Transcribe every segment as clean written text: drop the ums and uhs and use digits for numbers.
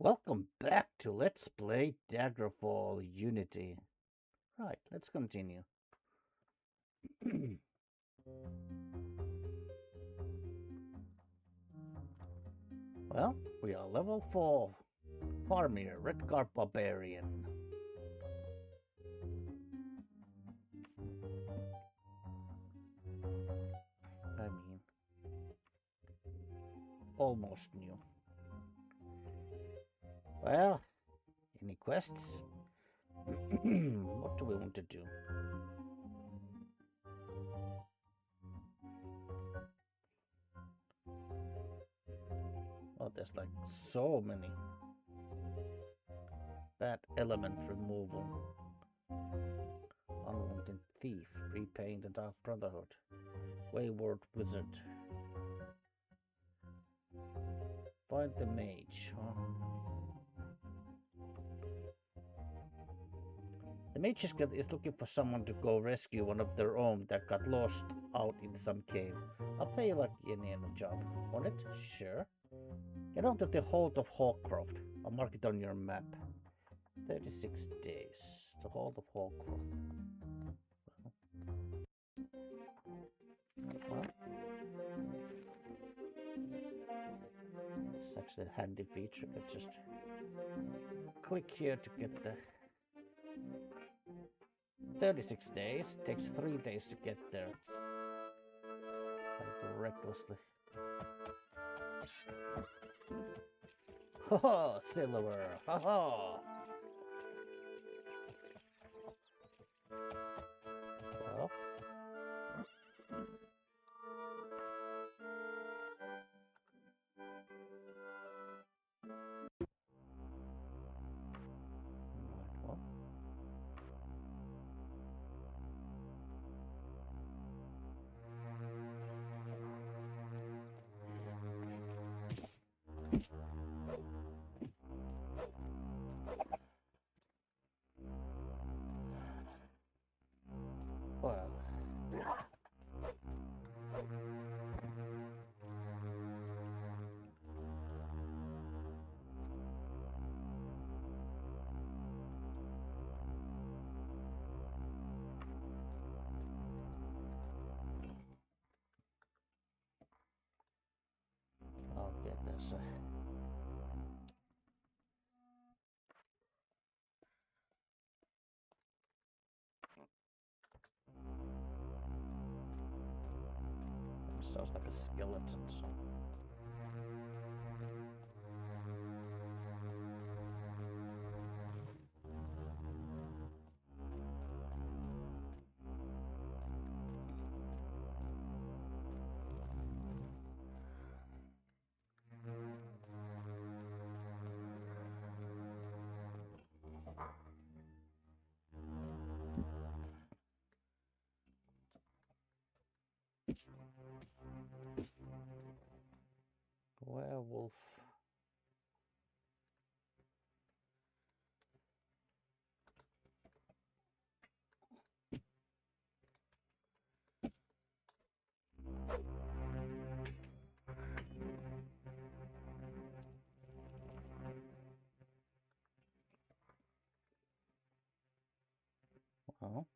Welcome back to Let's Play Daggerfall Unity. Right, let's continue. Well, we are level 4. Farmir, Redguard Barbarian. I mean, almost new. Well, any quests? What do we want to do? Oh, there's like so many. Bad element removal. Unwanted thief. Repaying the Dark Brotherhood. Wayward wizard. Find the mage. The mage is looking for someone to go rescue one of their own that got lost out in some cave. I'll pay you like any job. Want it? Sure. Get on to the Hold of Hawcroft. I'll mark it on your map. 36 days. The Hold of Hawcroft. Well, it's actually a handy feature. I just click here to get the 36 days. Takes 3 days to get there. Like recklessly. Ho ho! Silver! Ho ho! Well. Well. Well. Okay, there's a... Sounds like a skeleton, so... Werewolf. Well.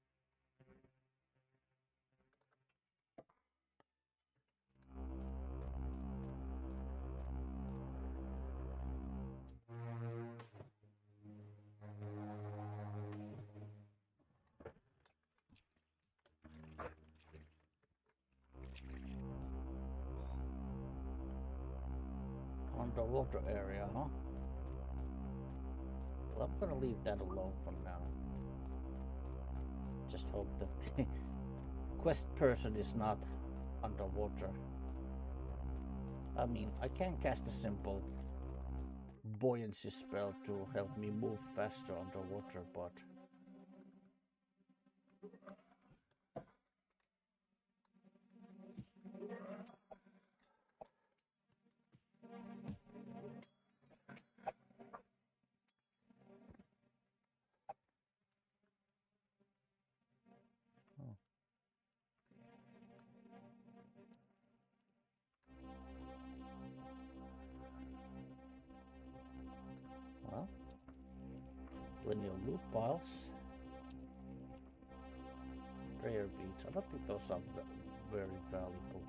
Underwater area, huh? Well, I'm gonna leave that alone for now. Just hope that the quest person is not underwater. I mean, I can cast a simple buoyancy spell to help me move faster underwater, but... Oh. Plenty of loot piles. Rare beads. I don't think those are very valuable.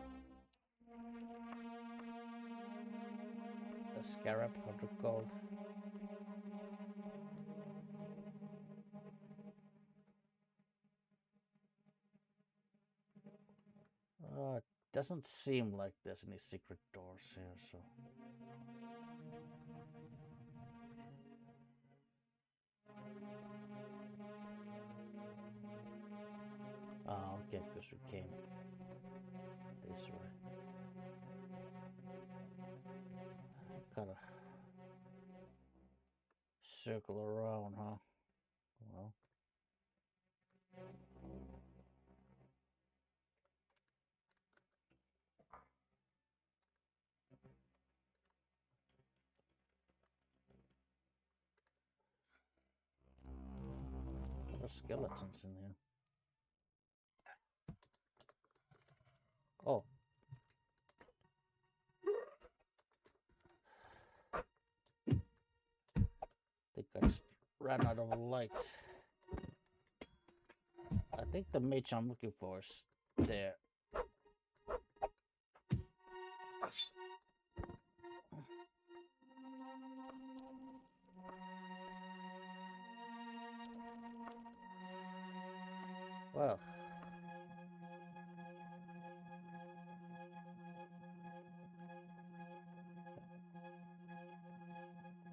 A scarab, 100 gold. It doesn't seem like there's any secret doors here, so. Ah, okay, because we came this way. Gotta circle around, huh? Well. There are skeletons in here. Oh. I think I just ran out of light. I think the mage I'm looking for is there. Well.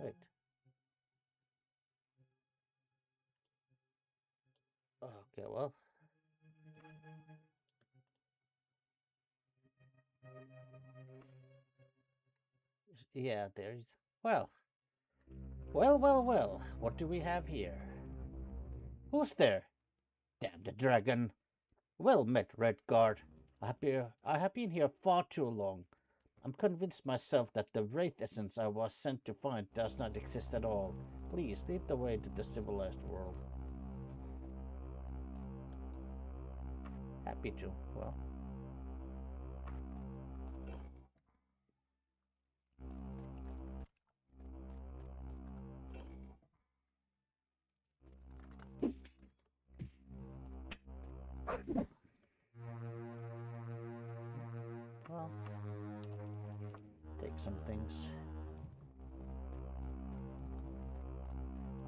Wait. Okay, well. Yeah, there's... Well. Well. What do we have here? Who's there? Damn the dragon. Well met, Redguard. I have been here far too long. I'm convinced myself that the wraith essence I was sent to find does not exist at all. Please lead the way to the civilized world. Happy to. Well. Well, take some things.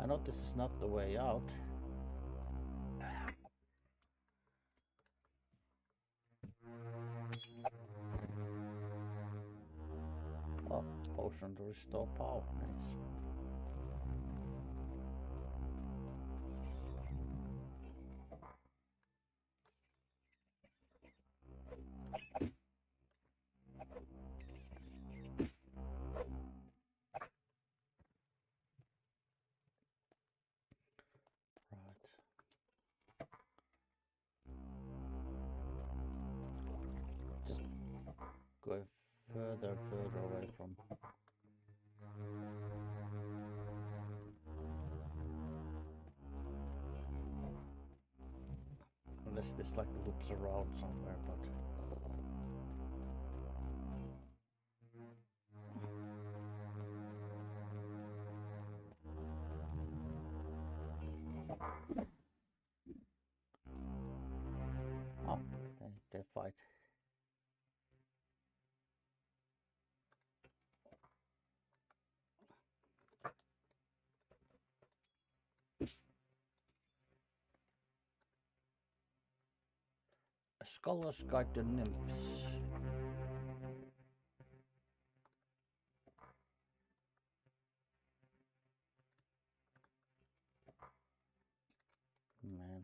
I know this is not the way out. Oh, potion to restore power. Nice. Just going further away from. Unless this like loops around somewhere, but. Oh, they fight. A scholar's guide to nymphs. Man.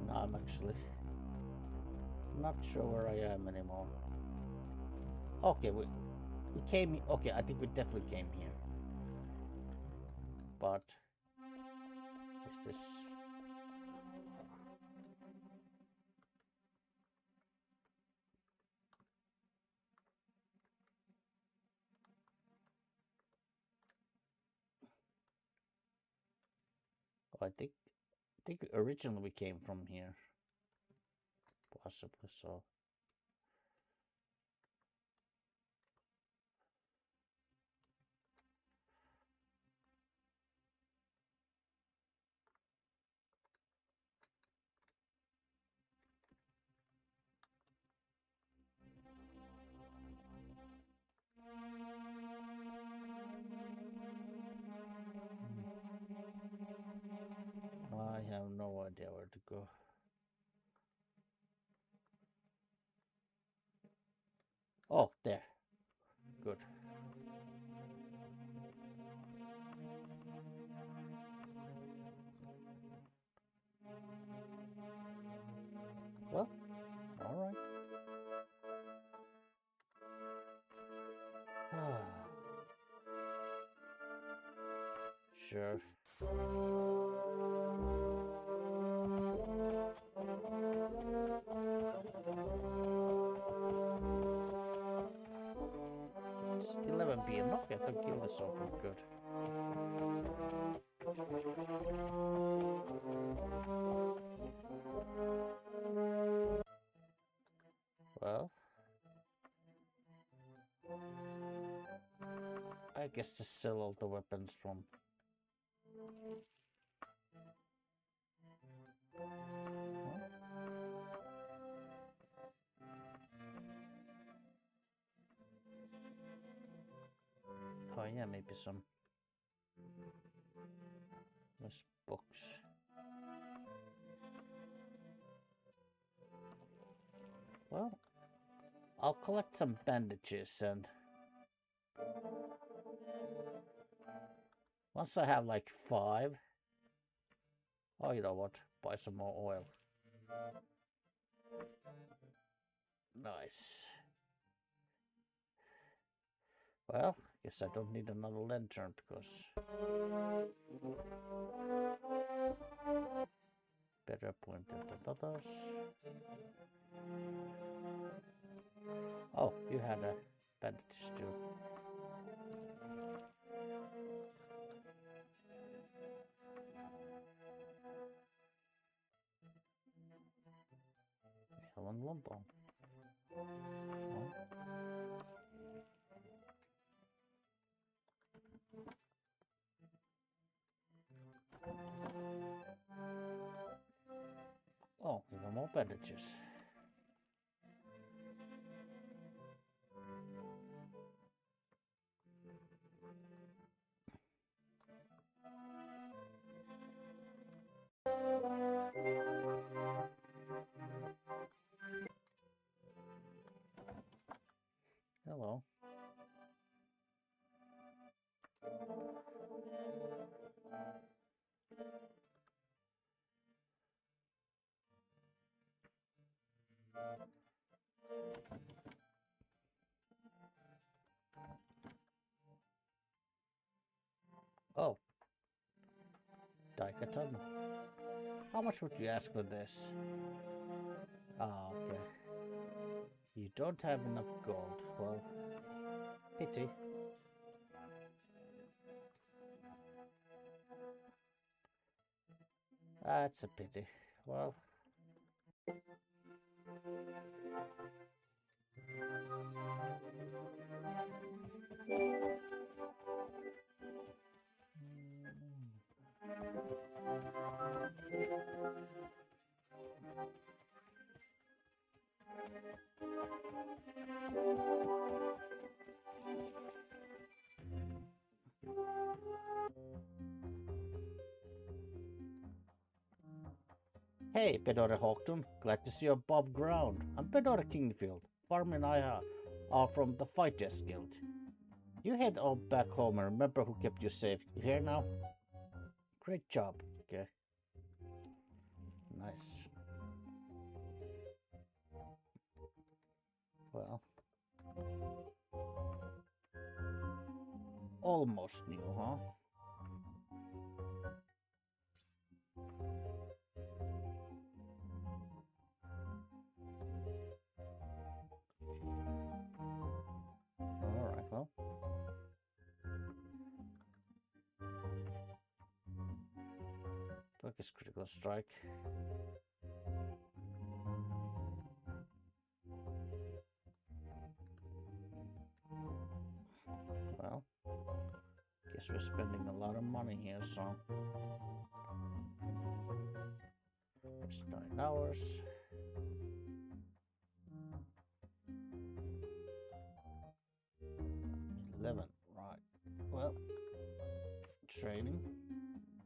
No, I'm actually not sure where I am anymore. Okay, we came. Okay, I think we definitely came here. But is this? I think originally we came from here. Possibly so. I have no idea where to go. Oh, there. Good. Well, all right. Sure. It's 11 p.m. Okay, the guild is open. Good. Well, I guess to sell all the weapons from. Oh yeah, maybe some less books. Well, I'll collect some bandages and once I have like 5, oh, you know what? Buy some more oil. Nice. Well, guess I don't need another lantern because better pointed than others. Oh, you had a bandages too. One lump on. Oh, even more bandages. Hello. Oh, Daikatan. How much would you ask for this? Ah, okay. You don't have enough gold. Well, pity. That's a pity. Well, hey, Bedore Hawkton. Glad to see you above ground. I'm Bedore Kingfield. Farmir and I are from the Fighters Guild. You head on back home and remember who kept you safe. You hear now? Great job. Okay. Nice. Well, almost new, huh? Alright, well. Quickest critical strike. Well, guess we're spending a lot of money here, so. It's 9 hours. Right. Well, training.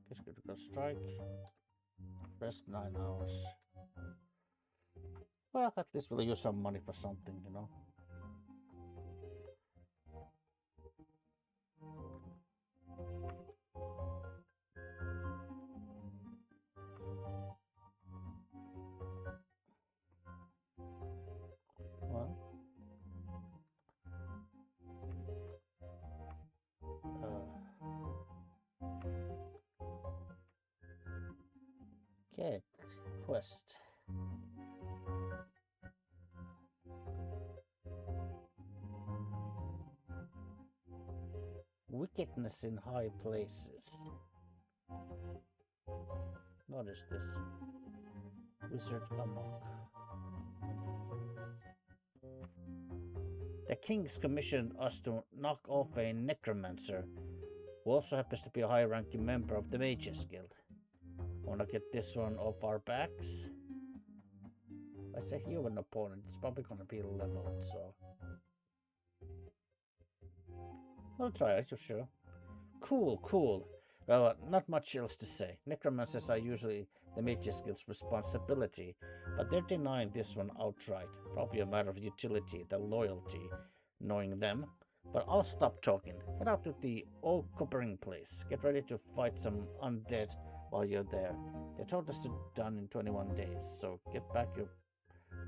Guess critical strike. Rest 9 hours. Well, at least we'll use some money for something, you know. Well, okay, quest. Wickedness in high places. What is this? Wizard amok. The king's commissioned us to knock off a necromancer who also happens to be a high-ranking member of the Mages Guild. Wanna get this one off our backs? As a human opponent, it's probably gonna be leveled, so. We'll try it, you sure. Cool. Well, not much else to say. Necromancers are usually the Mages Guild's responsibility, but they're denying this one outright. Probably a matter of utility than loyalty, knowing them. But I'll stop talking. Head out to the old coppering place. Get ready to fight some undead while you're there. They told us to be done in 21 days, so get back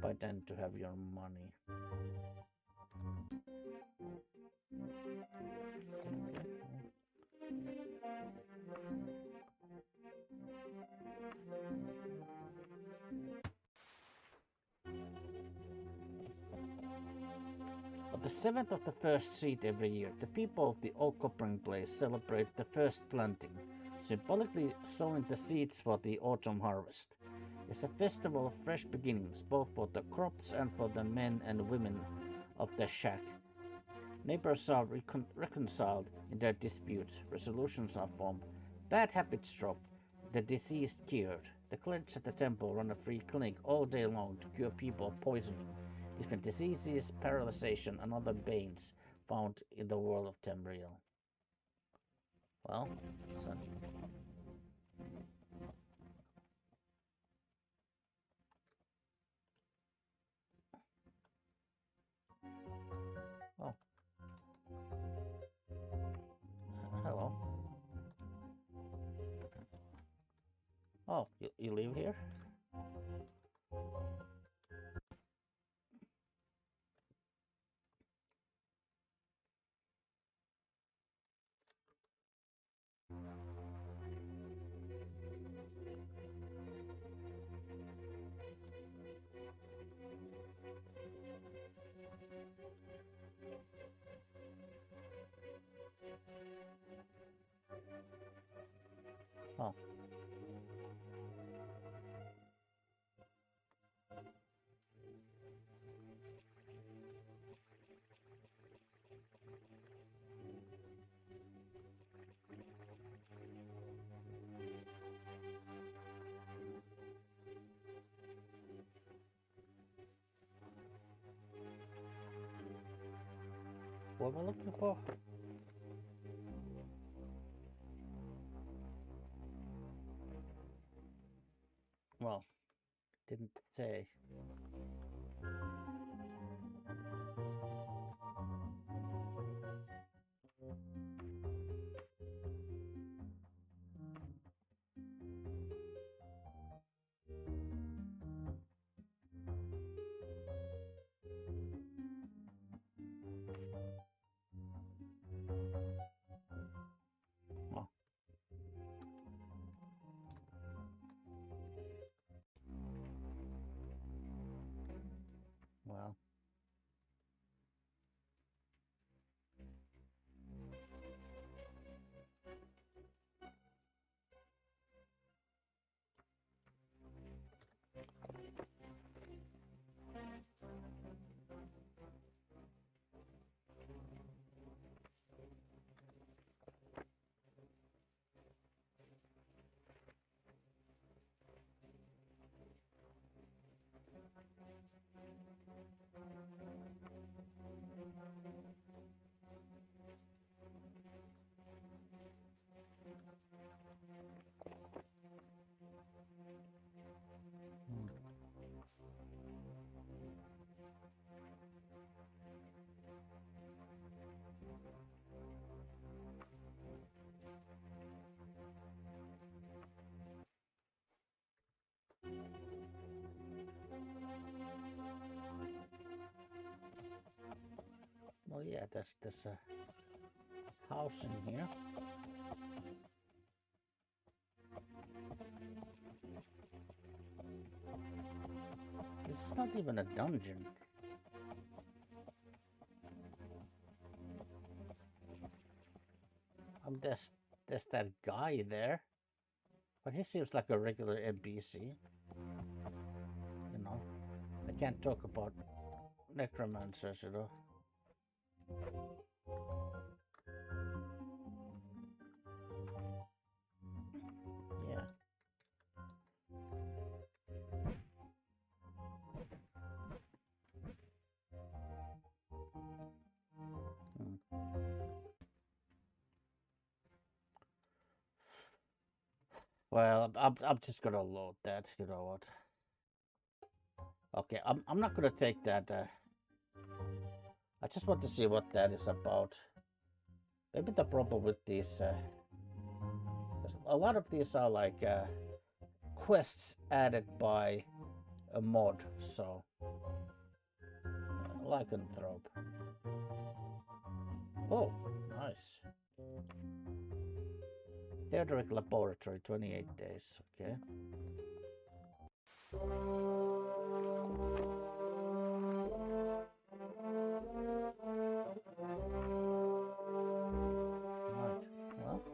by then to have your money. On the 7th of the first seed every year, the people of the old coppering place celebrate the first planting, symbolically sowing the seeds for the autumn harvest. It's a festival of fresh beginnings, both for the crops and for the men and women of the shack. Neighbors are reconciled in their disputes, resolutions are formed, bad habits dropped, the diseased cured. The clerics at the temple run a free clinic all day long to cure people of poisoning, different diseases, paralyzation, and other banes found in the world of Tamriel. Well, son. Oh. Hello. Oh, you live here? Oh. What am I looking for? Well, didn't say. Oh. yeah, there's a house in here. This is not even a dungeon. There's that guy there, but he seems like a regular NPC. You know, I can't talk about necromancers, you know. Yeah. Hmm. Well, I'm just gonna load that. You know what? Okay, I'm not gonna take that. I just want to see what that is about. Maybe the problem with these, a lot of these are like quests added by a mod. So, lycanthrope. Oh, nice. Theodoric Laboratory, 28 days. Okay. Oh.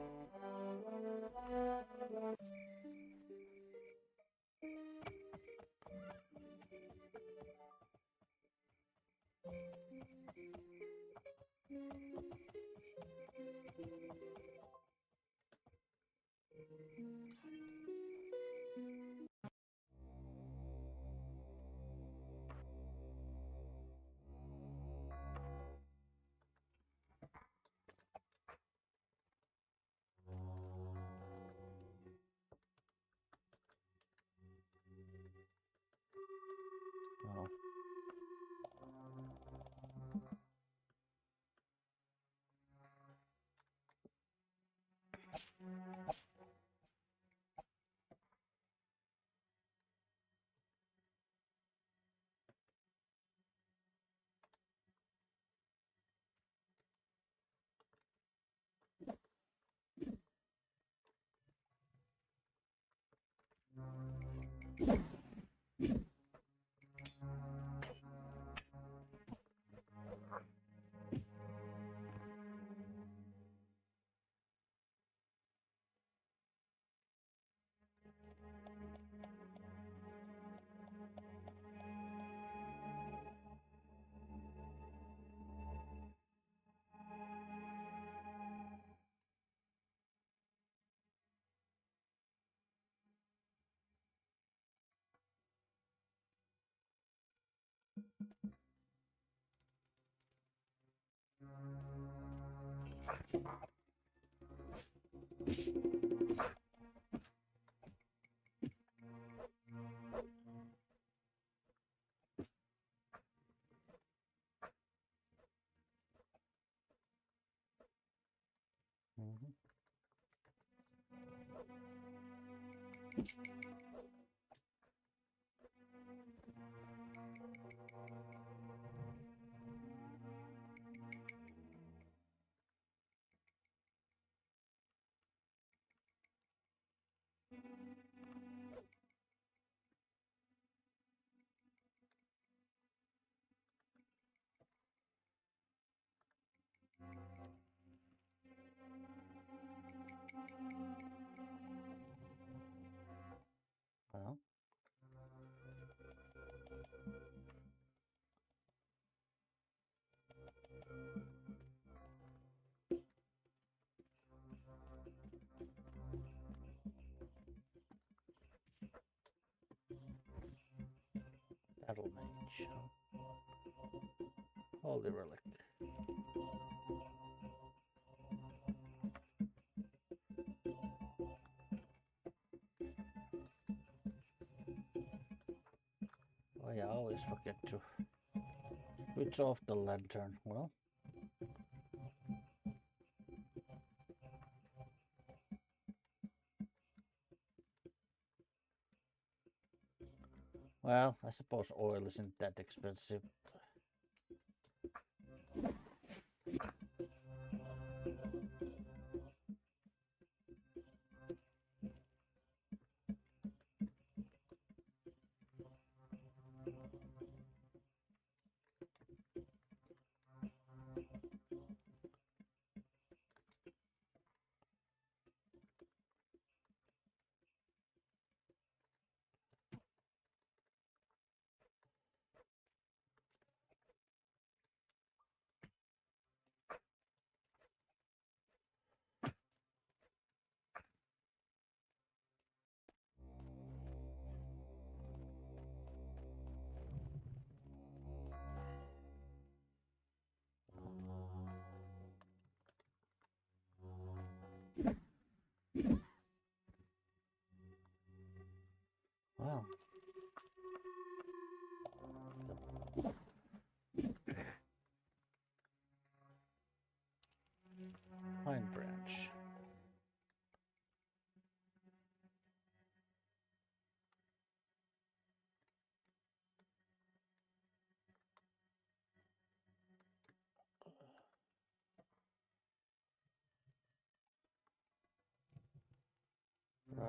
Mhm. Well, battle mage. Holy relic. Oh yeah, I always forget to switch off the lantern. Well, I suppose oil isn't that expensive. Wow. Pine branch. A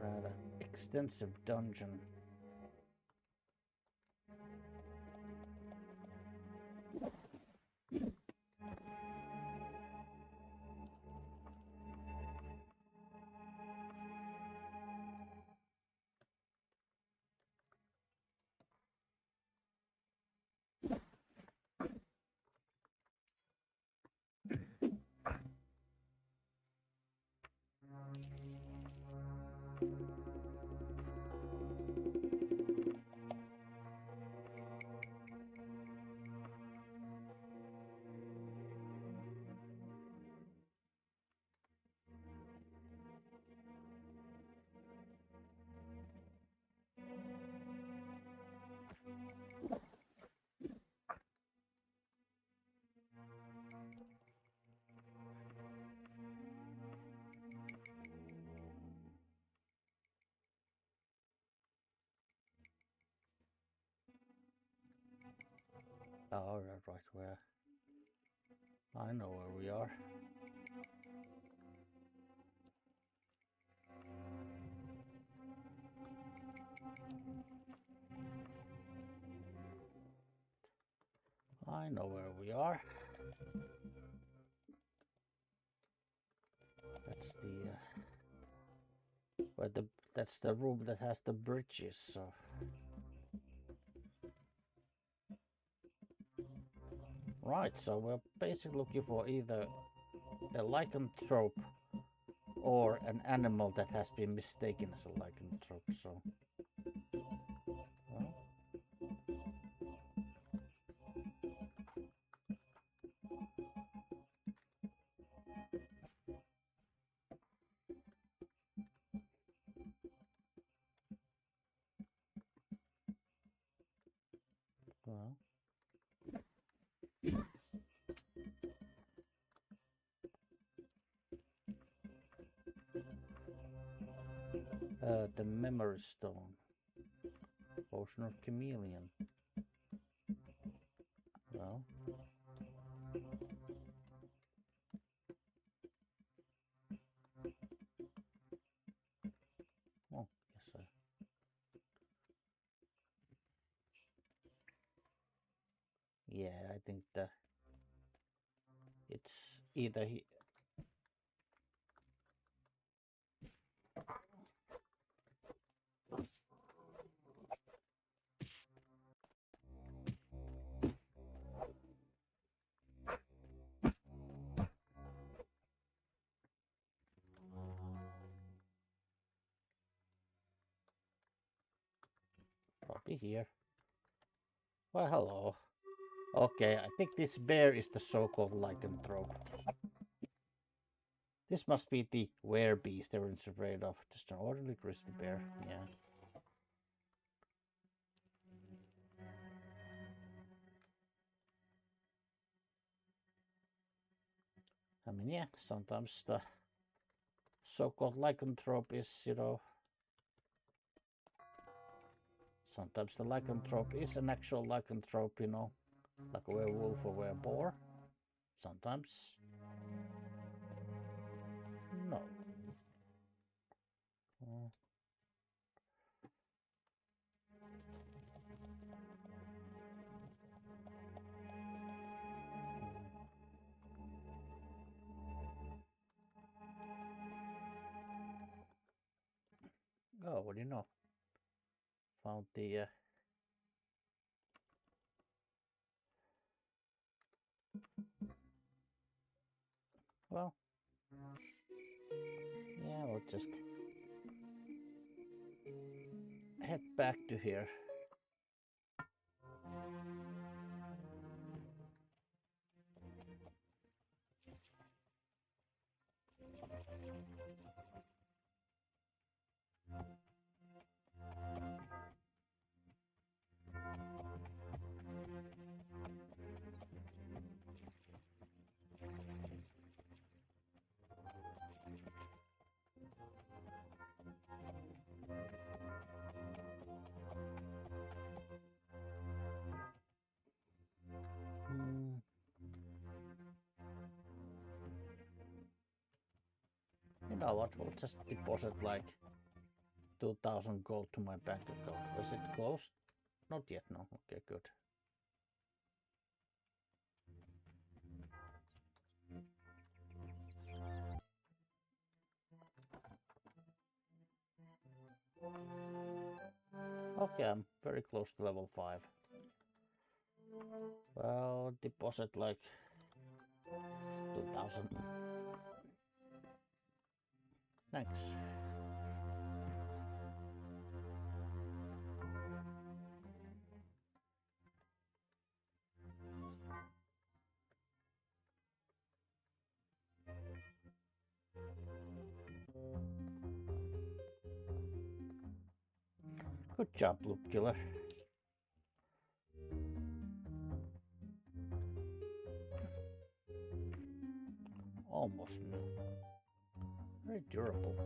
rather extensive dungeon. Oh, right where? I know where we are. I know where we are. That's the where the that's the room that has the bridges. So right, so we're basically looking for either a lycanthrope or an animal that has been mistaken as a lycanthrope. So, well, well. The memory stone, potion of chameleon. Well, oh, yes, sir. Yeah, I think it's either he. Probably here. Well, hello. Okay, I think this bear is the so-called lycanthrope. This must be the werebeast everyone's afraid of. Just an ordinary grizzly bear. Yeah. I mean, yeah, sometimes the so-called lycanthrope is, sometimes the lycanthrope is an actual lycanthrope, like a werewolf or wereboar. Sometimes, no. Oh. Oh, what do you know? Found the, well, yeah, we'll just head back to here. You know what? We'll just deposit like 2,000 gold to my bank account. Is it closed? Not yet, no. Okay, good. Okay, I'm very close to level 5. Well, deposit like 2,000. Thanks. Good job, Loop Killer. Almost new. Very durable.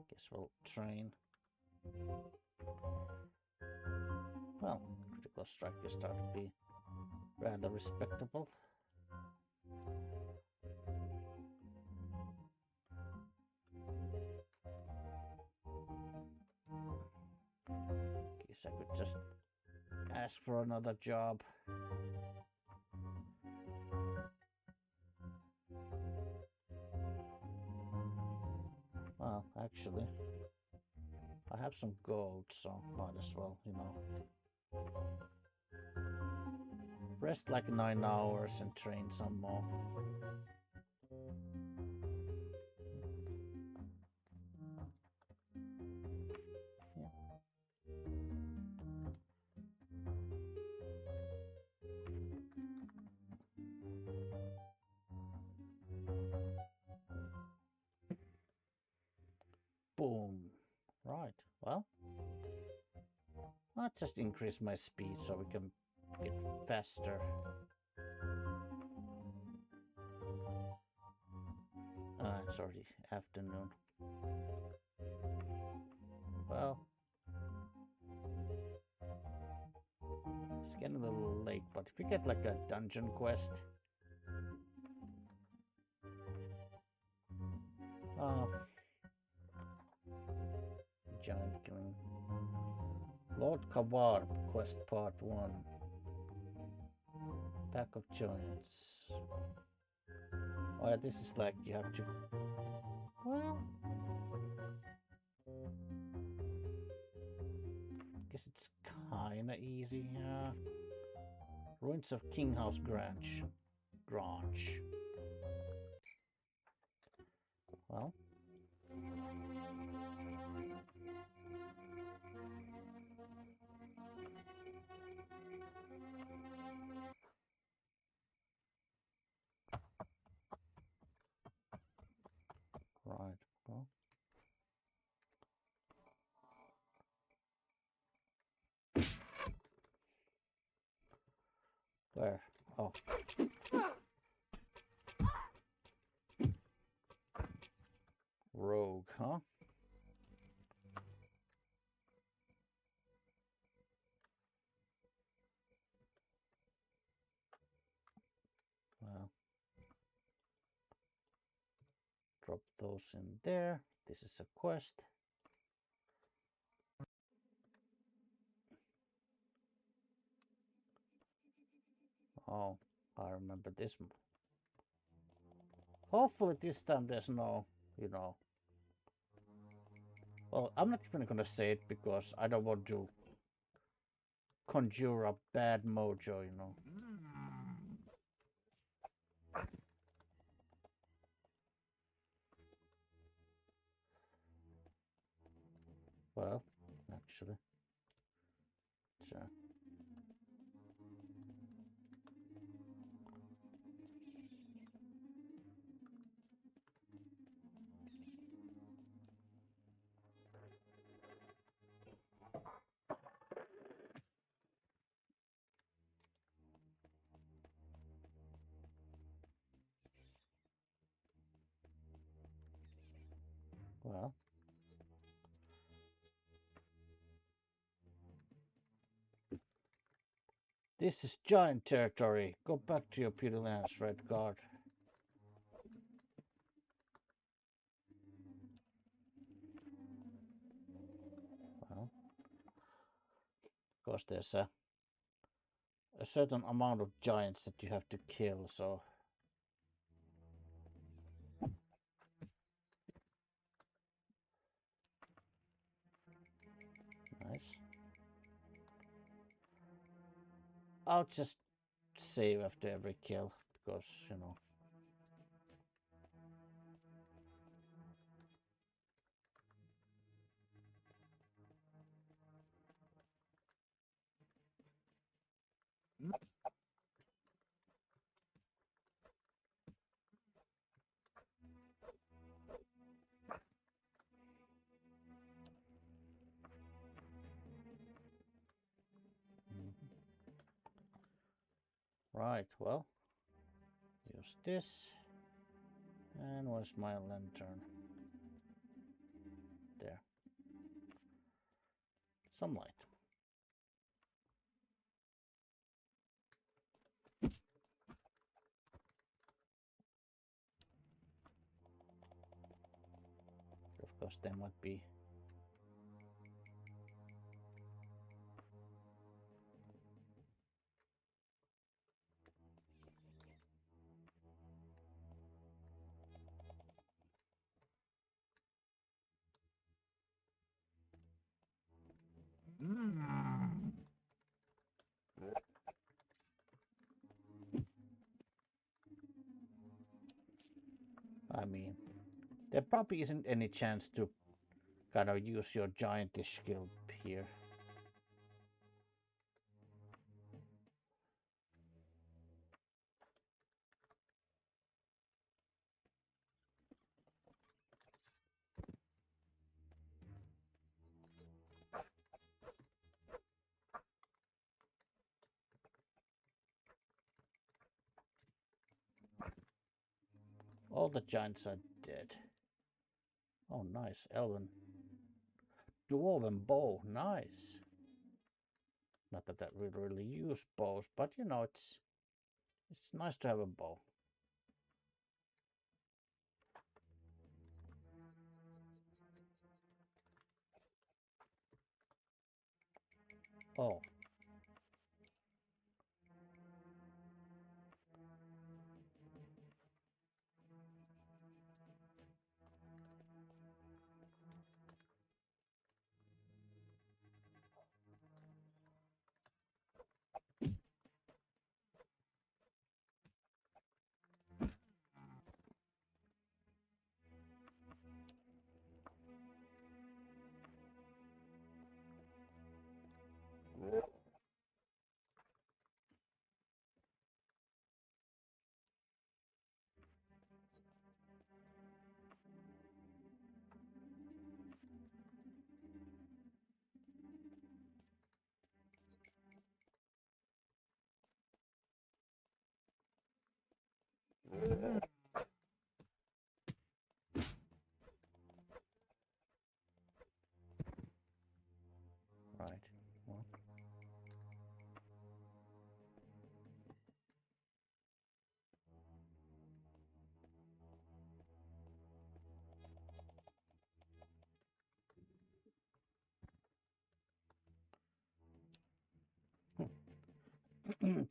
Guess we'll train. Well, critical strike is starting to be rather respectable. Guess I could just ask for another job. Well, actually, I have some gold, so might as well, you know. Rest like 9 hours and train some more. Boom. Right, well, I'll just increase my speed so we can get faster. It's already afternoon. Well, it's getting a little late, but if we get like a dungeon quest, giant killing. Lord Kawarb quest part 1. Pack of giants. Oh yeah, this is like you have to. Well, guess it's kinda easy. Ruins of King House Grange. Well. Right. Well. Where? Oh. Rogue, huh? Well. Drop those in there. This is a quest. Oh, I remember this. Hopefully this time there's no, you know. Well, I'm not even gonna say it because I don't want to conjure a bad mojo, you know. Well, actually, sure. Well, this is giant territory. Go back to your pewter lands, Red Guard. Well, of course, there's a certain amount of giants that you have to kill, so. Nice. I'll just save after every kill, because, you know. Right, well, use this. And where's my lantern? There. Some light. Of course, there might be. I mean, there probably isn't any chance to kind of use your giantish skill here. All the giants are dead. Oh, nice. Elven. Dwarven bow. Nice. Not that we really use bows, but you know, it's nice to have a bow. Oh. Right. Well.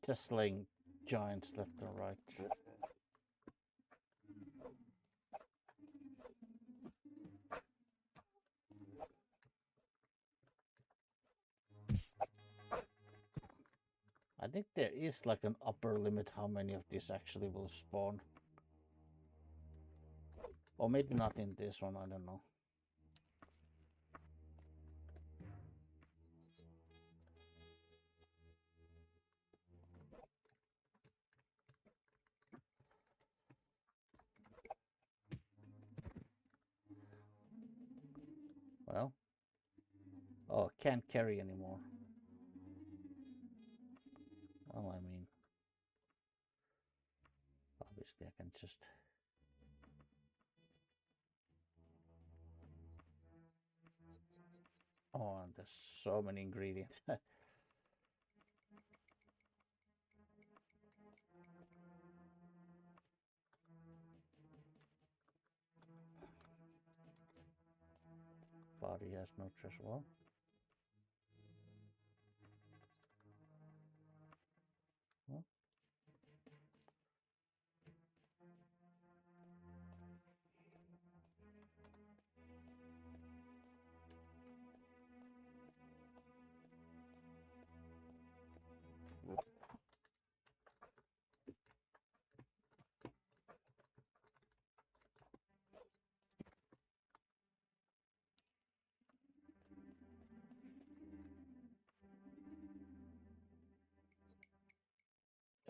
Just slaying giants left and right. I think there is like an upper limit how many of these actually will spawn. Or maybe not in this one, I don't know. Well. Oh, can't carry anymore. Well, I mean, obviously I can just. Oh, and there's so many ingredients. Body has no trace. Well, well,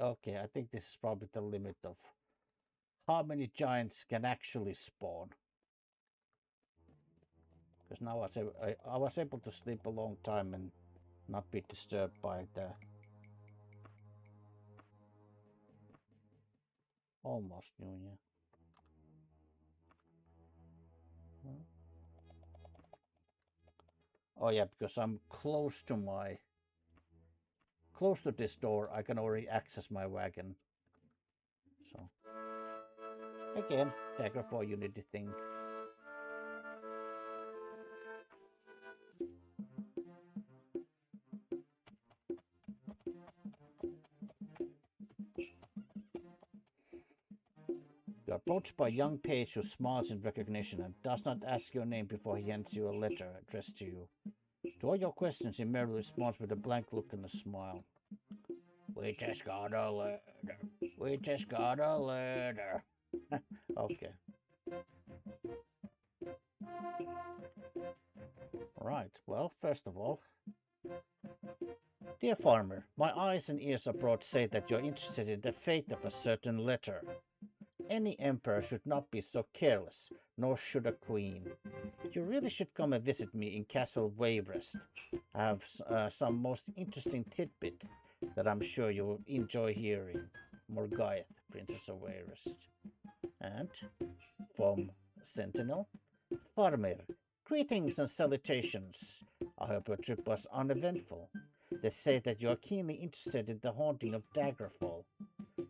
okay, I think this is probably the limit of how many giants can actually spawn. Because now I was able to sleep a long time and not be disturbed by the almost New Year. Hmm. Oh yeah, because I'm close to this door, I can already access my wagon. So again, Dagger 4 Unity thing. You are approached by a young page who smiles in recognition and does not ask your name before he hands you a letter addressed to you. To all your questions, he merely responds with a blank look and a smile. We just got a letter. We just got a letter. Okay. Right. Well, first of all, dear farmer, my eyes and ears abroad say that you're interested in the fate of a certain letter. Any emperor should not be so careless, nor should a queen. You really should come and visit me in Castle Wayrest. I have some most interesting tidbit that I'm sure you will enjoy hearing. Morgaieth, Princess of Wayrest. And from Sentinel, Farmir, greetings and salutations. I hope your trip was uneventful. They say that you are keenly interested in the haunting of Daggerfall.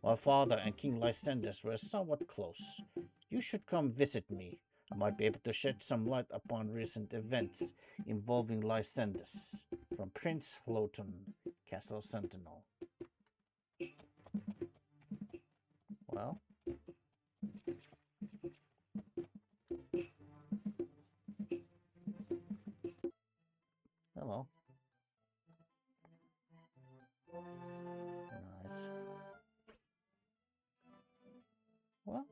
My father and King Lysander's were somewhat close. You should come visit me. I might be able to shed some light upon recent events involving Lysander's. From Prince Hloton, Castle Sentinel. Well, hello. Nice. Well,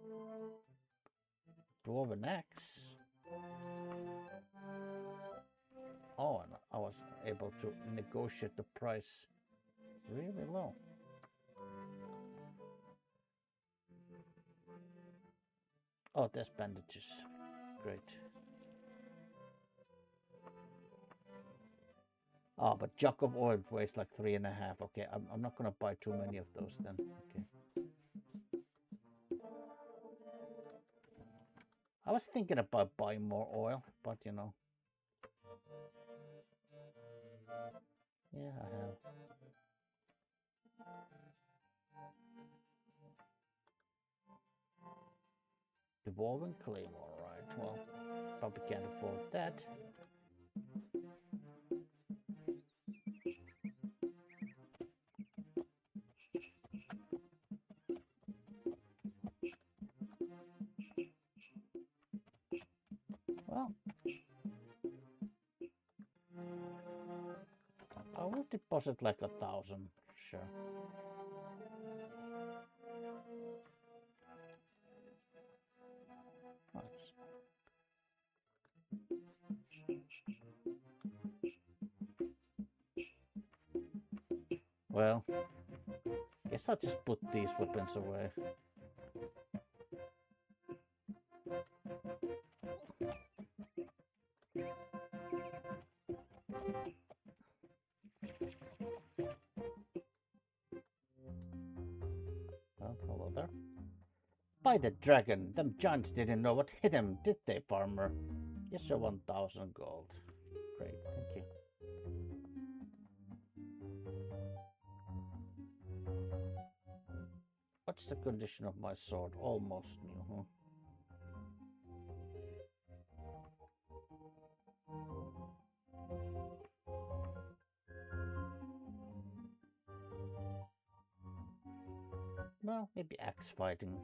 dwarven axe. Oh, and I was able to negotiate the price really low. Oh, there's bandages. Great. Oh, but jug of oil weighs like 3.5. Okay, I'm not gonna buy too many of those then. Okay. I was thinking about buying more oil, but you know. Yeah, I have. Dwarven Claymore, right. Well, probably can't afford that. Well, I will deposit like 1,000, sure. Nice. Well, guess I'll just put these weapons away. Well, hello there. By the dragon, them giants didn't know what hit them, did they, farmer? Yes, sir, 1,000 gold. Great, thank you. What's the condition of my sword? Almost new, huh? Well, maybe axe fighting.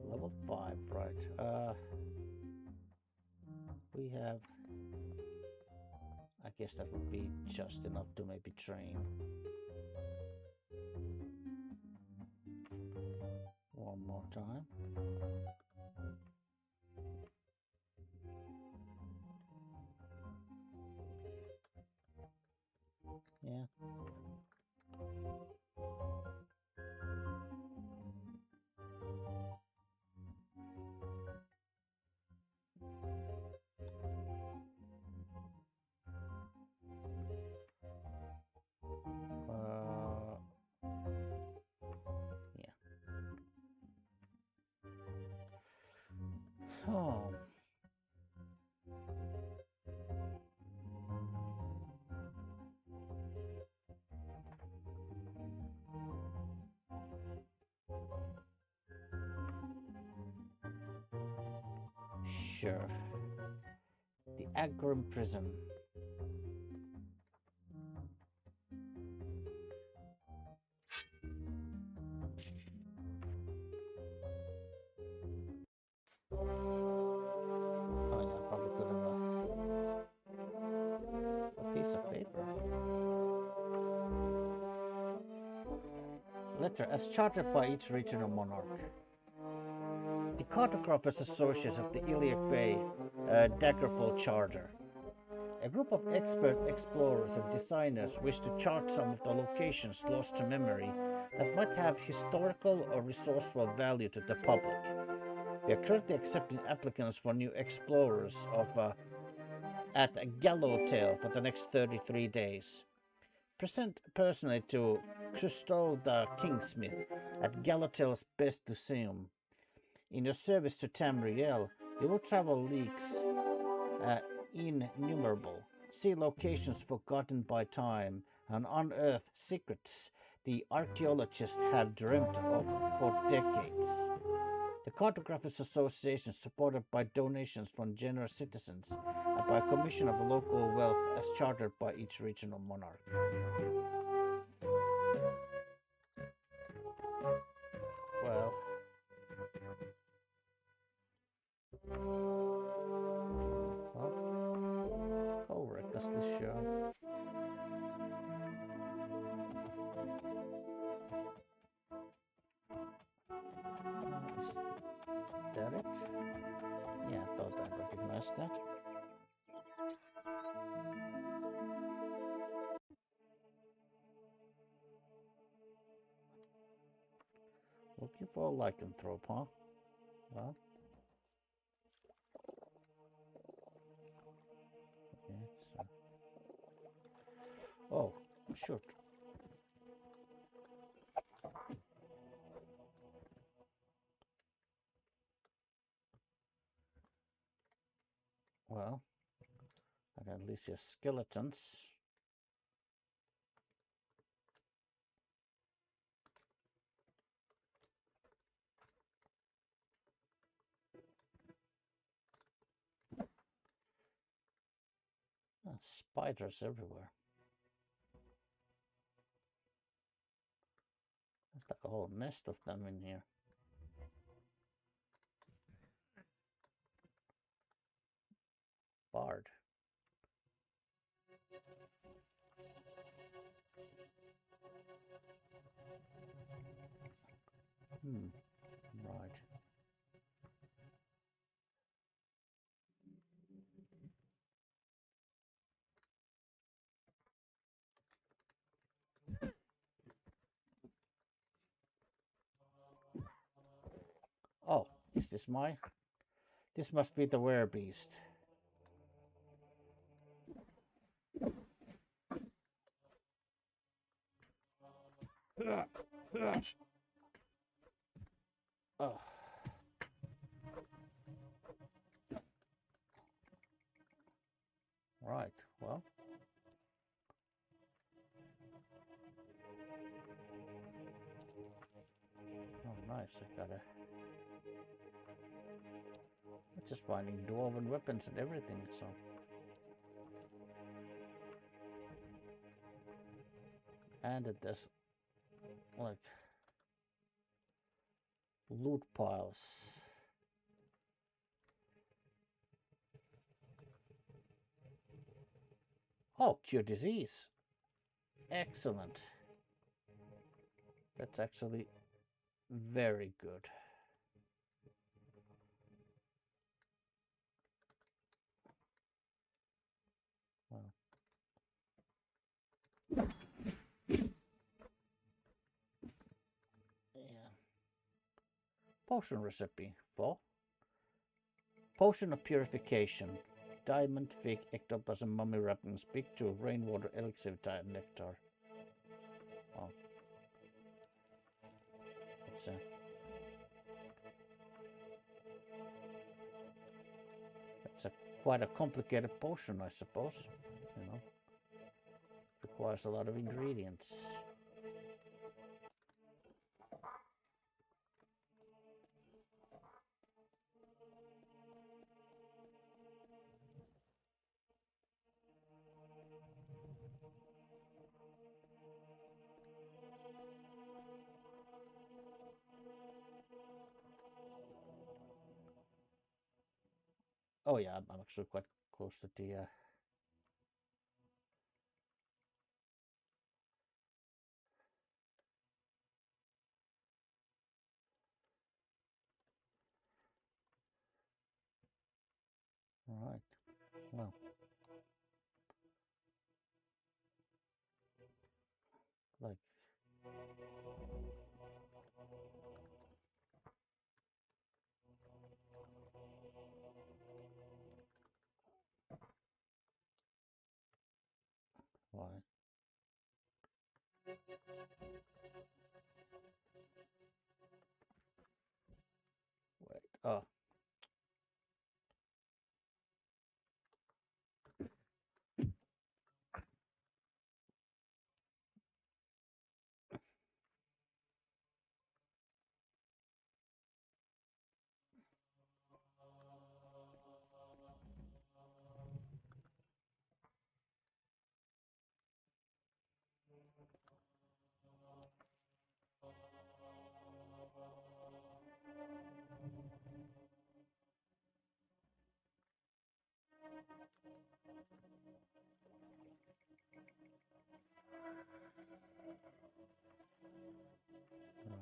Level 5, right. We have... I guess that would be just enough to maybe train. One more time. Yeah. Yeah. Oh. Sure. The Agrum Prison. Oh yeah, probably could have a piece of paper. Letter as chartered by each regional monarch. The Cartographers Associates of the Iliac Bay Daggerfall Charter. A group of expert explorers and designers wish to chart some of the locations lost to memory that might have historical or resourceful value to the public. We are currently accepting applicants for new explorers at Gallowtail for the next 33 days. Present personally to Cousteau the Kingsmith at Gallowtail's Best Museum. In your service to Tamriel, you will travel leagues innumerable, see locations forgotten by time, and unearth secrets the archaeologists have dreamt of for decades. The Cartographers Association is supported by donations from generous citizens and by a commission of local wealth as chartered by each regional monarch. Well... Oh, recklessly sure. Is that it? Yeah, I thought I recognized that. Looking for a lycanthrope, huh? Well... Okay, so... Oh, shoot. Well, I can at least see skeletons. Oh, spiders everywhere. There's like a whole nest of them in here. Bard. Right. this my? This must be the werebeast. Oh. Right, well. Oh, nice. I gotta. I'm just finding dwarven weapons and everything, so. And it does, like, loot piles. Oh, cure disease. Excellent. That's actually very good. Well. Yeah. Potion recipe for potion of purification. Diamond, fig, ectoplasm, mummy wrappings, big 2, rainwater, elixir, nectar. Oh. What's that? That's quite a complicated potion, I suppose. You know, requires a lot of ingredients. Oh yeah, I'm actually quite close to the Right. Well. Like. Why? Wait. Oh. Right.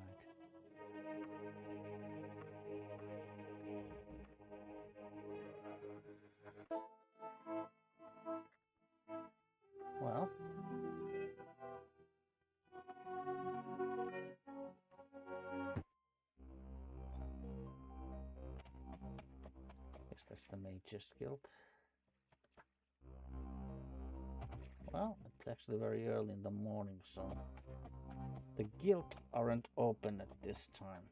Well. Guess that's the Mage's Guild. Well, it's actually very early in the morning, so the guild aren't open at this time.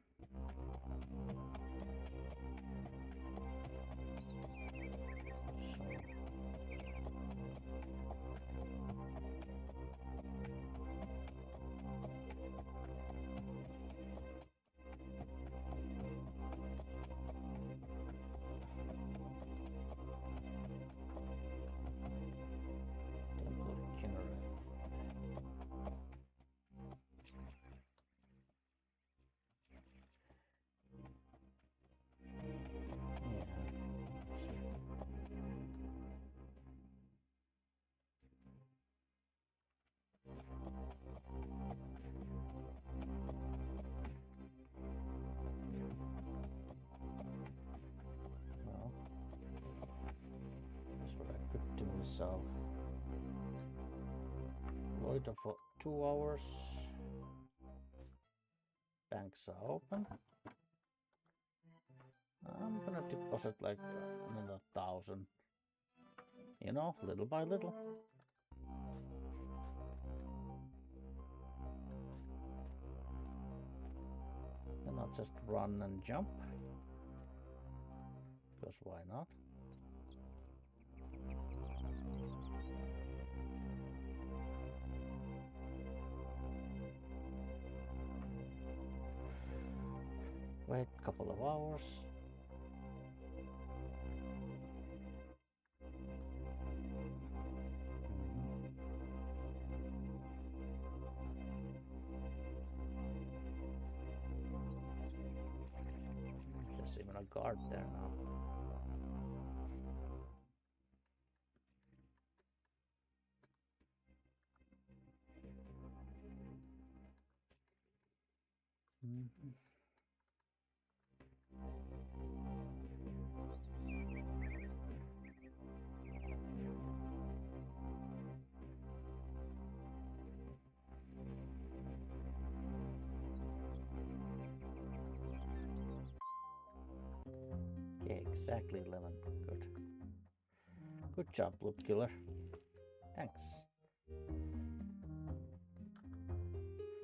So loiter for 2 hours. Banks are open. I'm gonna deposit like another 1,000. You know, little by little. And I'll just run and jump. Because why not? Wait a couple of hours. There's even a guard there now. Yeah, exactly, Lemon. Good. Good job, Loop Killer. Thanks.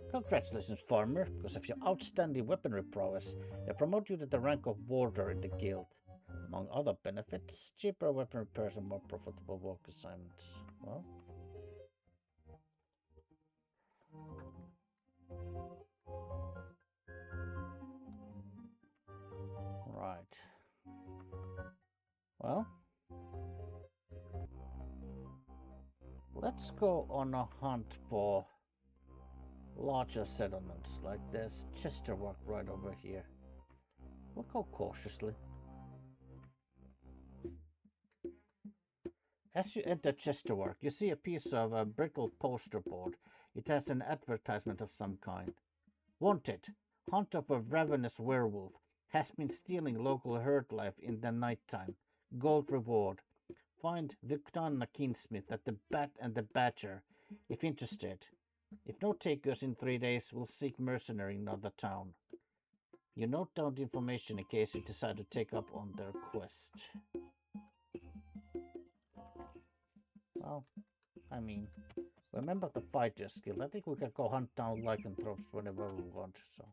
Congratulations, Farmer. Because of your outstanding weaponry prowess, they promote you to the rank of warder in the guild. Among other benefits, cheaper weapon repairs and more profitable work assignments. Well, right. Well, let's go on a hunt for larger settlements. Like there's Chesterwork right over here. We'll go cautiously. As you enter Chesterwork, you see a piece of a brittle poster board. It has an advertisement of some kind. Wanted. Hunt of a ravenous werewolf. Has been stealing local herd life in the nighttime. Gold reward. Find Victana Kingsmith at the Bat and the Badger, if interested. If no takers in 3 days, we'll seek mercenary in another town. You note down the information in case you decide to take up on their quest. Well, I mean, remember the fighter skill. I think we can go hunt down lycanthropes whenever we want, so.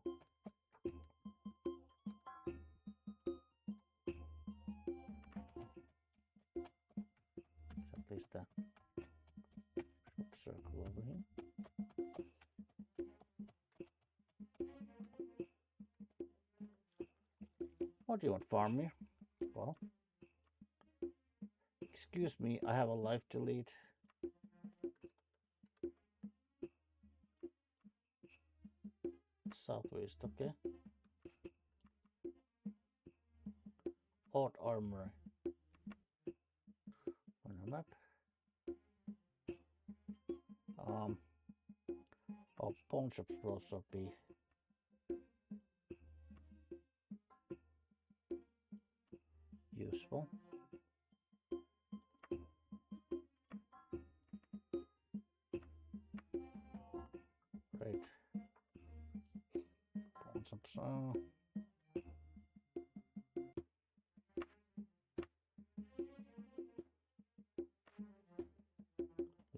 At least the circle over here. What do you want, Farmir? Well, excuse me, I have a life to lead. Southwest, okay. Odd armory. On a map. Pawn shops will also be useful. Great. Pawn shops.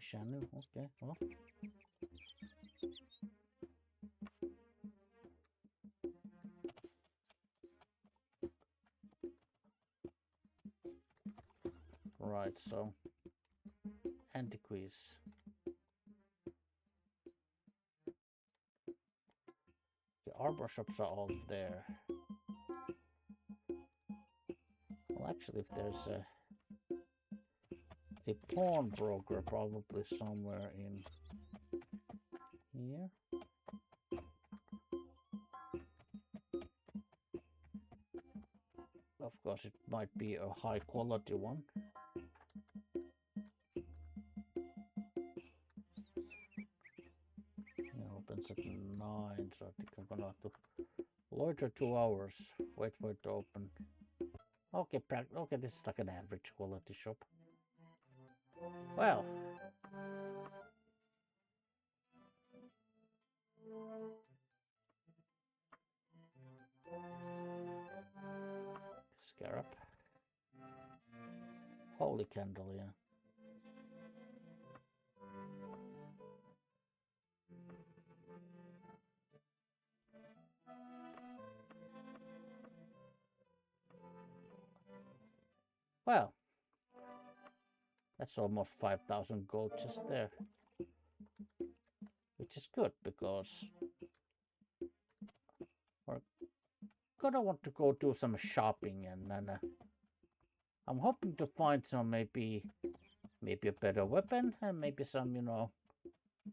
Shanu, okay, well. Right, so antiquities. The arbor shops are all there. Well, actually, if there's a pawnbroker probably somewhere in here. Of course, it might be a high quality one. It opens at 9, so I think I'm gonna have to loiter 2 hours. Wait for it to open. Okay, okay, this is like an average quality shop. Well, Holy candle, yeah. Well, that's almost 5,000 gold just there. Which is good because we're gonna want to go do some shopping and then I'm hoping to find some maybe a better weapon and maybe some, you know,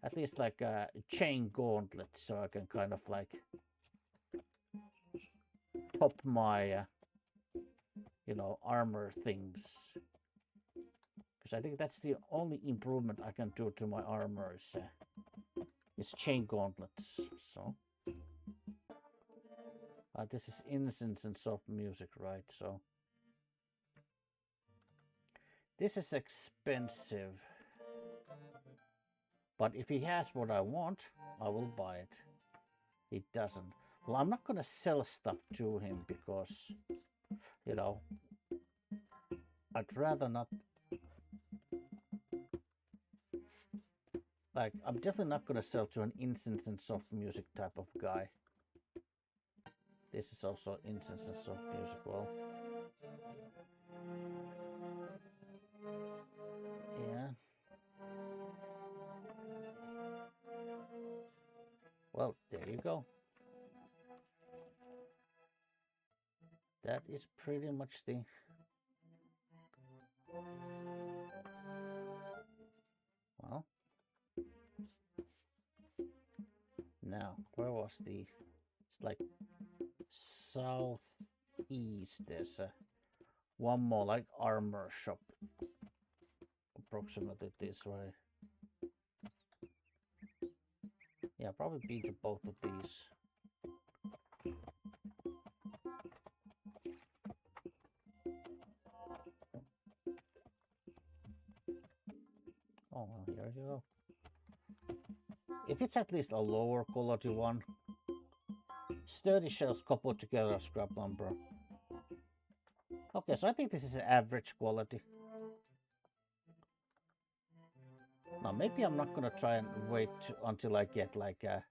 at least like a chain gauntlet so I can kind of like pop my you know, armor things. Because I think that's the only improvement I can do to my armor is chain gauntlets. So this is incense and soft music, right? So this is expensive. But if he has what I want, I will buy it. He doesn't. Well, I'm not gonna sell stuff to him because, you know, I'd rather not. Like, I'm definitely not gonna sell to an incense and soft music type of guy. This is also incense and soft music. Well, yeah. Well, there you go. That is pretty much the... Well, now, where was the... It's like southeast. There's one more like armor shop. Approximately this way. Yeah, probably beat both of these. Oh, well, here you go. If it's at least a lower quality one. Sturdy shells coupled together as scrap lumber. Okay, so I think this is an average quality. Now, maybe I'm not gonna try and wait until I get like a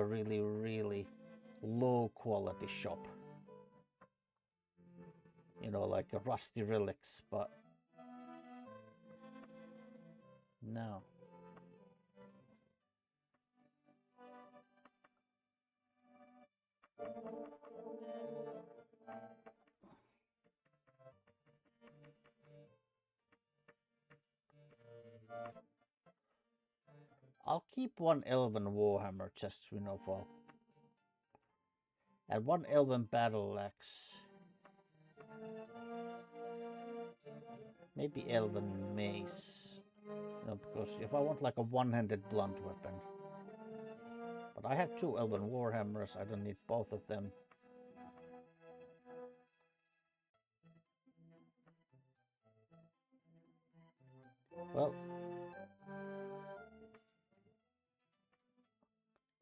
really, really low quality shop. You know, like a rusty relics, but no. I'll keep one elven warhammer just, you know, for... And one elven battle axe. Maybe elven mace. You know, because if I want like a one-handed blunt weapon. But I have 2 elven warhammers, I don't need both of them. Well,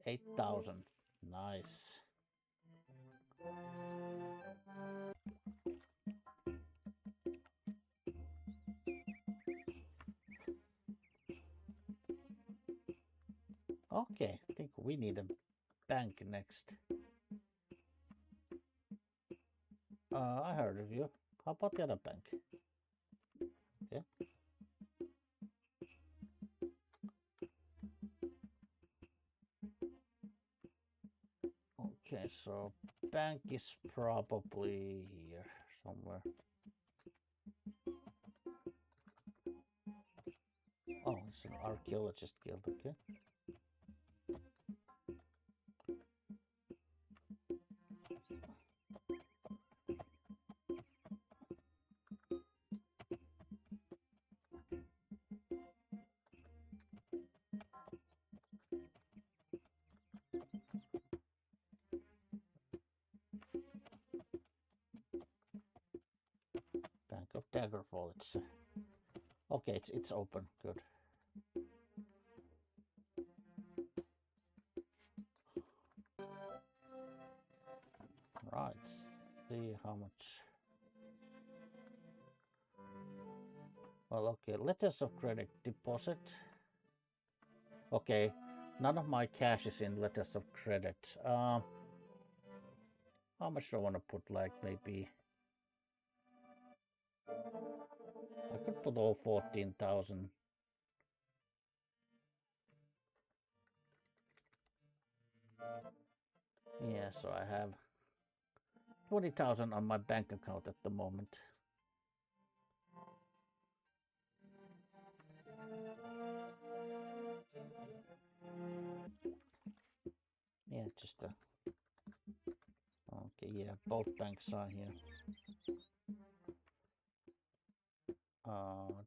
8,000. Nice. Okay, I think we need a bank next. I heard of you. How about the other bank? Yeah. Okay, so bank is probably here somewhere. Oh, it's an archaeologist guild, okay. Bank of Daggerfall. It's okay. It's open. Good. Right. See how much. Well, okay, letters of credit deposit. Okay, none of my cash is in letters of credit. How much do I want to put? Like maybe I could put all 14,000. Yeah, so I have 20,000 on my bank account at the moment. Yeah, just okay, yeah, both banks are here.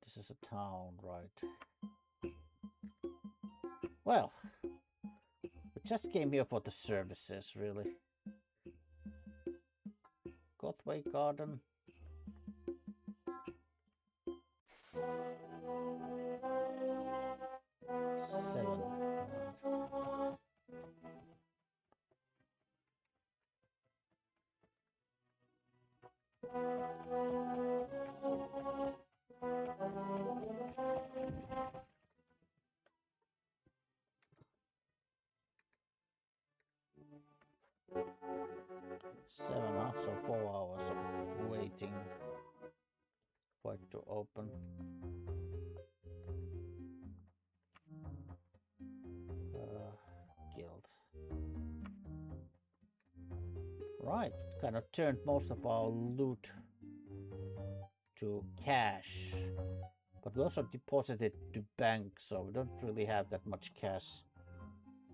This is a town, right? Well, we just came here for the services, really. Godway Garden. 7. Seven, huh? So 4 hours of waiting for it to open. Guild. Right, kind of turned most of our loot to cash, but we also deposited to bank, so we don't really have that much cash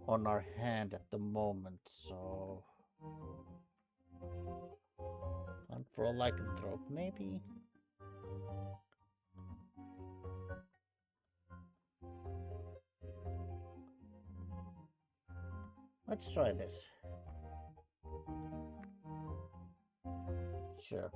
on our hand at the moment. So, and for a lycanthrope, maybe. Let's try this. Sure.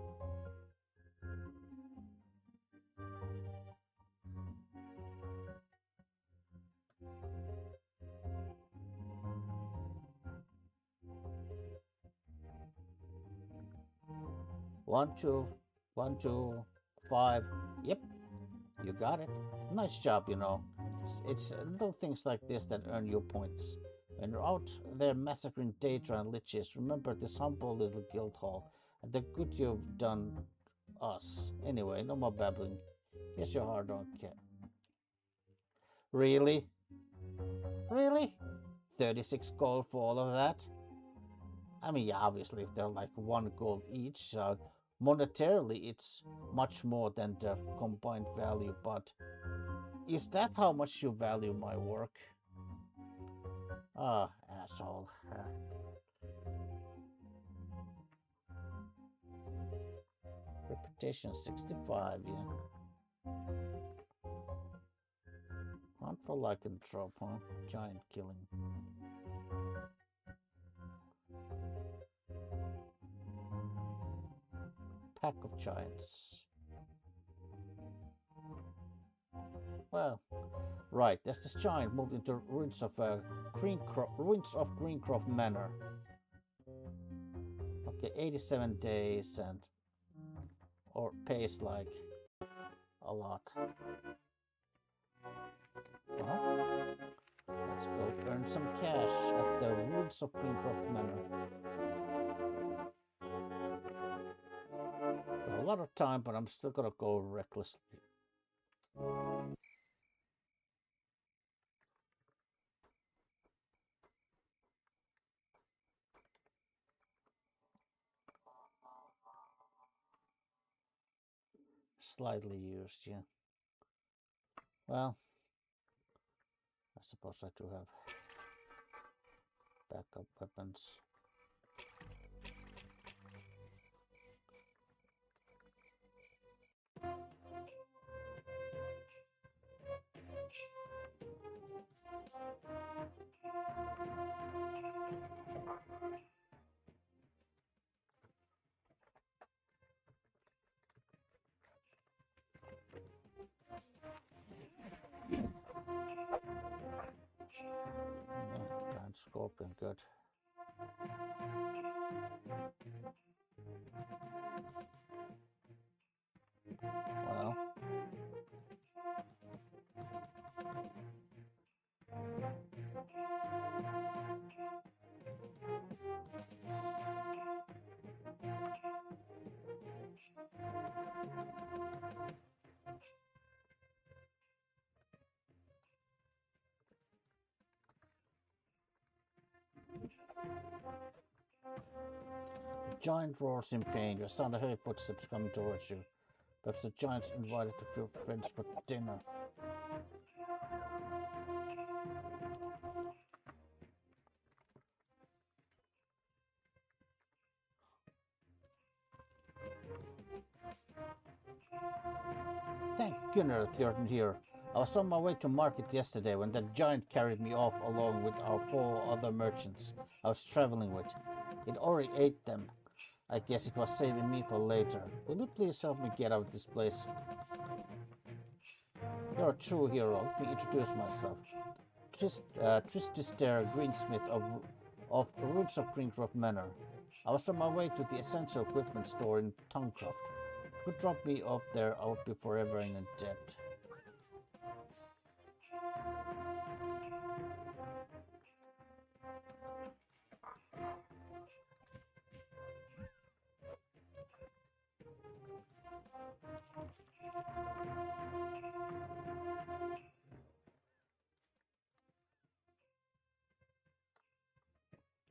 One, two, 1, 2, 5. Yep, you got it. Nice job, you know. It's little things like this that earn you points. When you're out there massacring Daedra and liches, remember this humble little guild hall and the good you've done us. Anyway, no more babbling. Here's your hard-earned cash. Really? Really? 36 gold for all of that? I mean, yeah, obviously, if they're like 1 gold each, monetarily it's much more than the combined value, but is that how much you value my work? Ah, asshole. Reputation 65, yeah. Hunt for lycanthrope, huh? Giant killing. Pack of giants. Well, right, there's this giant moved into ruins of Greencroft Manor. Okay, 87 days and or pays like a lot. Well, let's go earn some cash at the ruins of Greencroft Manor. Got a lot of time, but I'm still gonna go recklessly. Slightly used, yeah. Well, I suppose I do have backup weapons. Giant scorpion, good. Well, giant roars in pain. You sound of heavy footsteps coming towards you. Perhaps the giant invited a few friends for dinner. Thank goodness you're here. I was on my way to market yesterday when that giant carried me off along with our 4 other merchants I was traveling with. It already ate them. I guess it was saving me for later. Will you please help me get out of this place? You're a true hero. Let me introduce myself. Tristister Greensmith of Roots of Greencroft Manor. I was on my way to the essential equipment store in Tonecroft. If you could drop me off there, I would be forever in debt.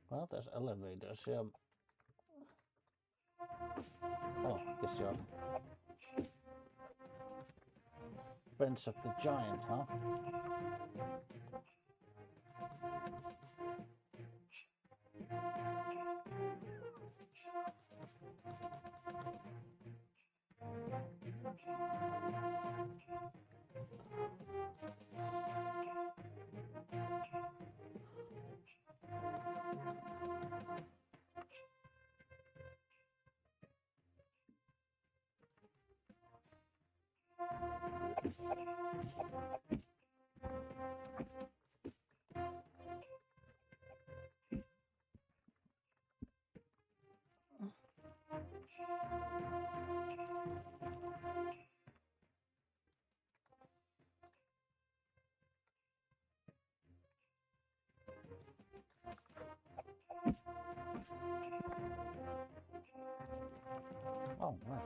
Well, there's elevators, yeah. Oh, guess you're friends of the giant, huh? Oh, nice.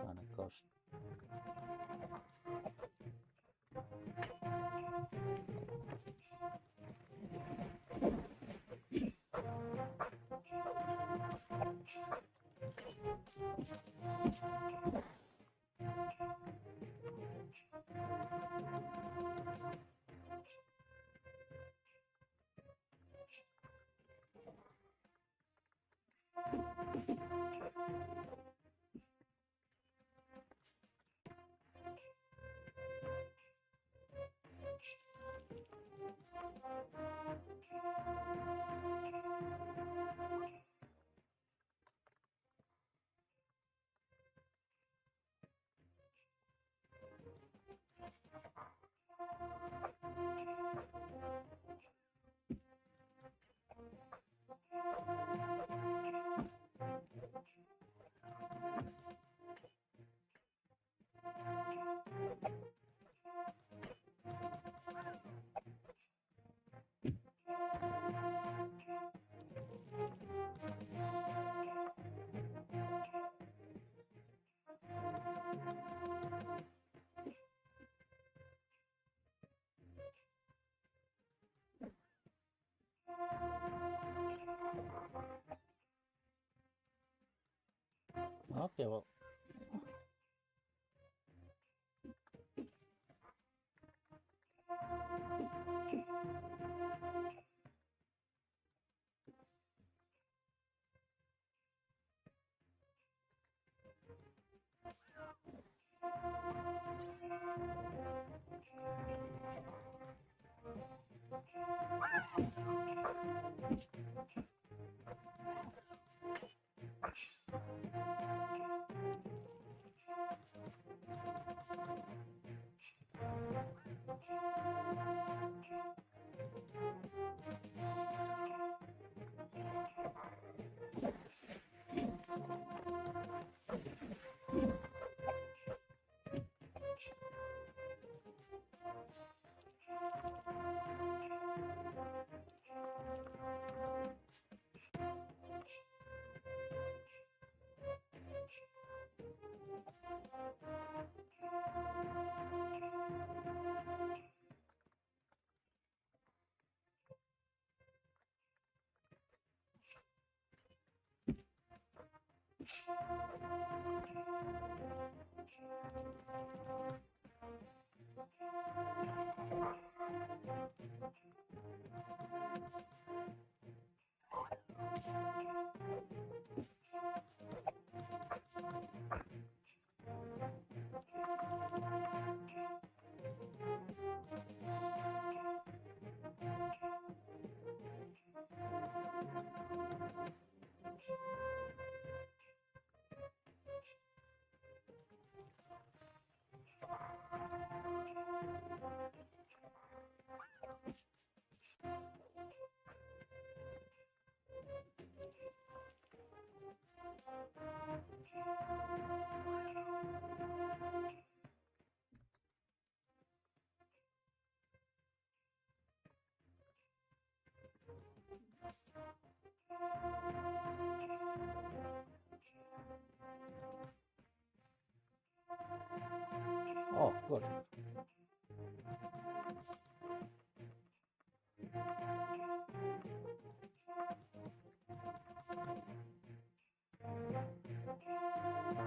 Kind of cost. Okay, well. Oh, good.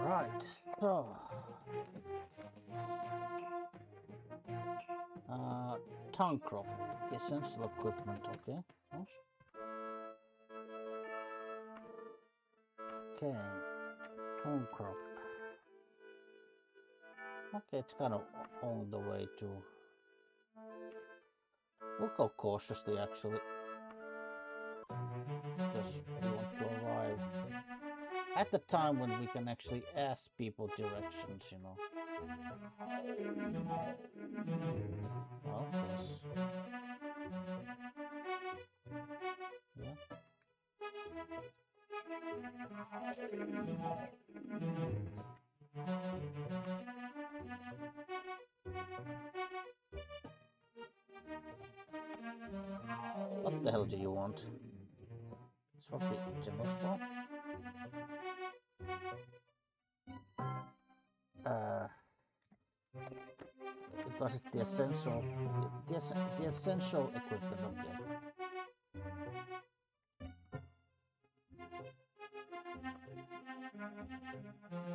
Right. So, Towncroft, essential equipment. Okay. Oh. Okay. Towncroft. Okay, it's kind of on the way to. We'll go cautiously actually, because we want to arrive at the time when we can actually ask people directions, you know. Well, yes. Yeah. What the hell do you want? Swap the general store? Was it the essential, the essential equipment? Okay.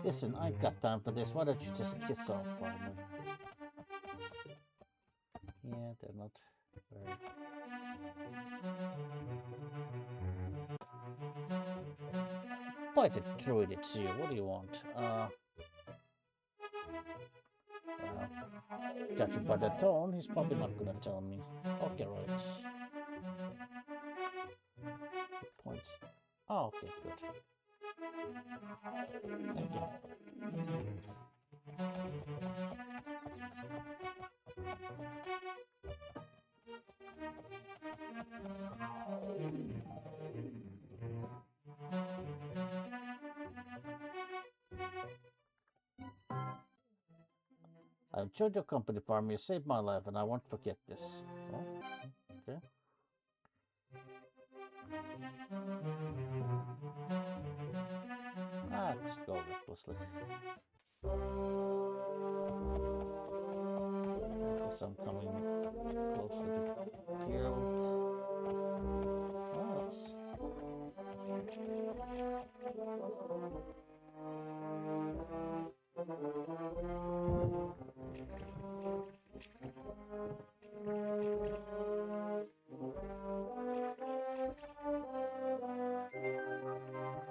Listen, I ain't got time for this. Why don't you just kiss off, Farmir? Yeah, they're not very. Quite a druid, it's you. What do you want? Judging by the tone, he's probably not gonna tell me. Okay, right. Points. Oh, okay, good. Thank you. I enjoyed your company, Farmir. You saved my life, and I won't forget this. Oh, okay. Let's go recklessly. Guess I'm coming close to the guild. Oh, it's...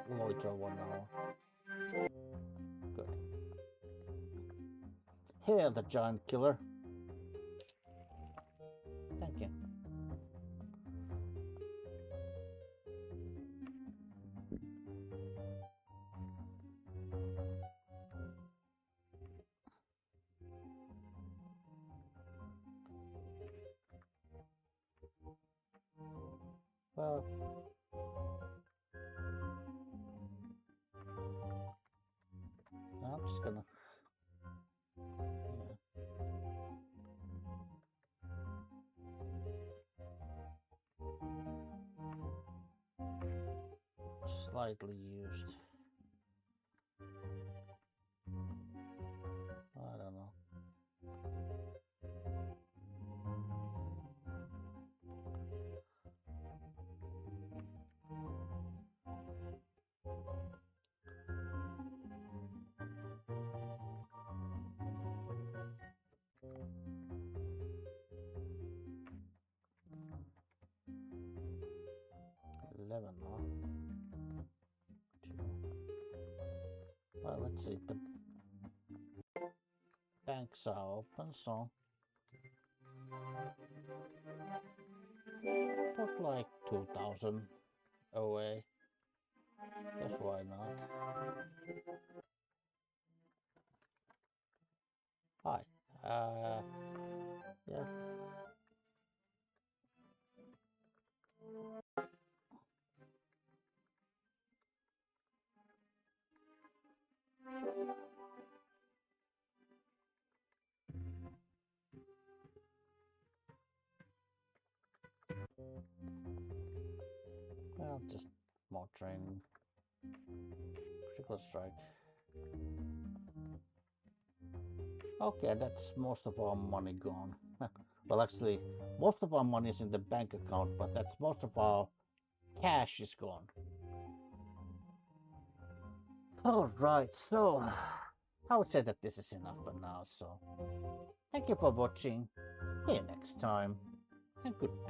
Lloyd draw 1 hour. Good. Hail the giant killer. Thank you. Well, I'm just gonna. Slightly used. I don't know. $11, huh? 2. Well, let's see. The banks are open, so put like 2,000 away. Guess why not? Hi. Yeah. Well, just more training. Critical strike. Okay, that's most of our money gone. Well, actually, most of our money is in the bank account, but that's most of our cash is gone. Alright, so I would say that this is enough for now, so thank you for watching. See you next time, and goodbye.